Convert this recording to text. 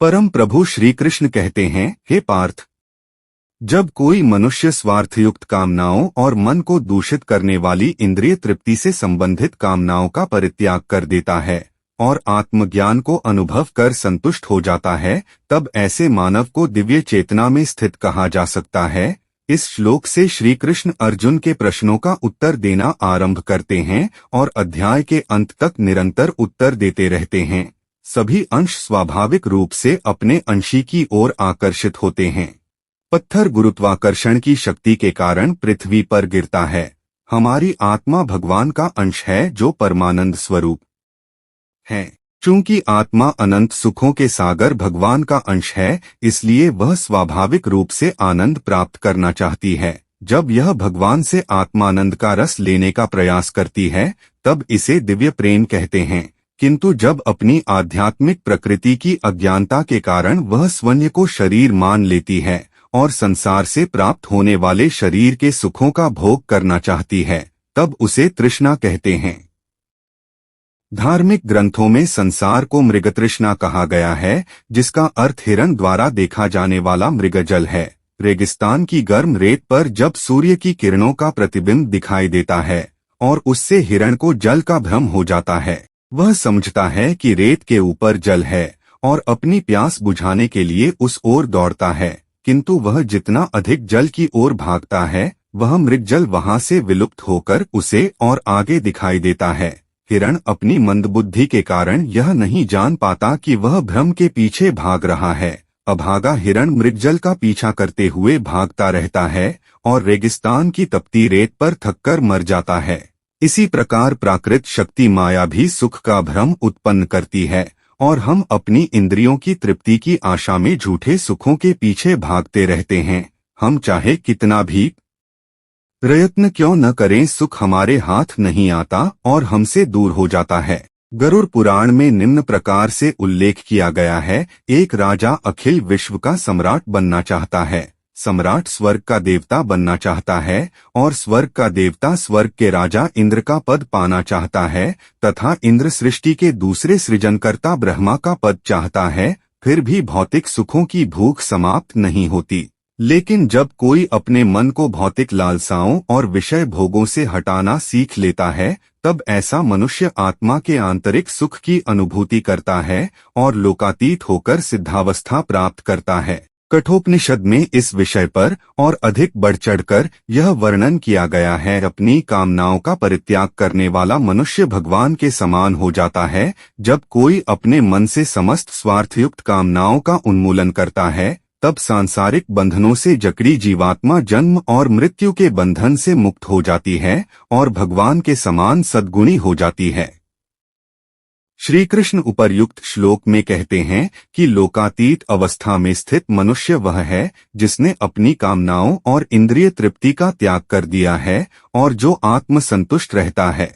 परम प्रभु श्री कृष्ण कहते हैं, हे पार्थ, जब कोई मनुष्य स्वार्थयुक्त कामनाओं और मन को दूषित करने वाली इंद्रिय तृप्ति से संबंधित कामनाओं का परित्याग कर देता है और आत्मज्ञान को अनुभव कर संतुष्ट हो जाता है, तब ऐसे मानव को दिव्य चेतना में स्थित कहा जा सकता है। इस श्लोक से श्री कृष्ण अर्जुन के प्रश्नों का उत्तर देना आरंभ करते हैं और अध्याय के अंत तक निरंतर उत्तर देते रहते हैं। सभी अंश स्वाभाविक रूप से अपने अंशी की ओर आकर्षित होते हैं। पत्थर गुरुत्वाकर्षण की शक्ति के कारण पृथ्वी पर गिरता है। हमारी आत्मा भगवान का अंश है जो परमानंद स्वरूप है। चूंकि आत्मा अनंत सुखों के सागर भगवान का अंश है, इसलिए वह स्वाभाविक रूप से आनंद प्राप्त करना चाहती है। जब यह भगवान से आत्मानंद का रस लेने का प्रयास करती है, तब इसे दिव्य प्रेम कहते हैं। किंतु जब अपनी आध्यात्मिक प्रकृति की अज्ञानता के कारण वह स्वयं को शरीर मान लेती है और संसार से प्राप्त होने वाले शरीर के सुखों का भोग करना चाहती है, तब उसे तृष्णा कहते हैं। धार्मिक ग्रंथों में संसार को मृगतृष्णा कहा गया है, जिसका अर्थ हिरण द्वारा देखा जाने वाला मृगजल है। रेगिस्तान की गर्म रेत पर जब सूर्य की किरणों का प्रतिबिंब दिखाई देता है और उससे हिरण को जल का भ्रम हो जाता है, वह समझता है कि रेत के ऊपर जल है और अपनी प्यास बुझाने के लिए उस ओर दौड़ता है। किंतु वह जितना अधिक जल की ओर भागता है, वह मृगजल वहां से विलुप्त होकर उसे और आगे दिखाई देता है। हिरण अपनी मंदबुद्धि के कारण यह नहीं जान पाता कि वह भ्रम के पीछे भाग रहा है। अभागा हिरण मृगजल का पीछा करते हुए भागता रहता है और रेगिस्तान की तपती रेत पर थककर मर जाता है। इसी प्रकार प्राकृत शक्ति माया भी सुख का भ्रम उत्पन्न करती है और हम अपनी इंद्रियों की तृप्ति की आशा में झूठे सुखों के पीछे भागते रहते हैं। हम चाहे कितना भी प्रयत्न क्यों न करें, सुख हमारे हाथ नहीं आता और हमसे दूर हो जाता है। गरुड़ पुराण में निम्न प्रकार से उल्लेख किया गया है, एक राजा अखिल विश्व का सम्राट बनना चाहता है। सम्राट स्वर्ग का देवता बनना चाहता है और स्वर्ग का देवता स्वर्ग के राजा इंद्र का पद पाना चाहता है तथा इंद्र सृष्टि के दूसरे सृजनकर्ता ब्रह्मा का पद चाहता है। फिर भी भौतिक सुखों की भूख समाप्त नहीं होती। लेकिन जब कोई अपने मन को भौतिक लालसाओं और विषय भोगों से हटाना सीख लेता है, तब ऐसा मनुष्य आत्मा के आंतरिक सुख की अनुभूति करता है और लोकातीत होकर सिद्धावस्था प्राप्त करता है। कठोपनिषद में इस विषय पर और अधिक बढ़ चढ़कर यह वर्णन किया गया है। अपनी कामनाओं का परित्याग करने वाला मनुष्य भगवान के समान हो जाता है। जब कोई अपने मन से समस्त स्वार्थयुक्त कामनाओं का उन्मूलन करता है, तब सांसारिक बंधनों से जकड़ी जीवात्मा जन्म और मृत्यु के बंधन से मुक्त हो जाती है और भगवान के समान सद्गुणी हो जाती है। श्री कृष्ण उपर्युक्त श्लोक में कहते हैं कि लोकातीत अवस्था में स्थित मनुष्य वह है जिसने अपनी कामनाओं और इंद्रिय तृप्ति का त्याग कर दिया है और जो आत्म संतुष्ट रहता है।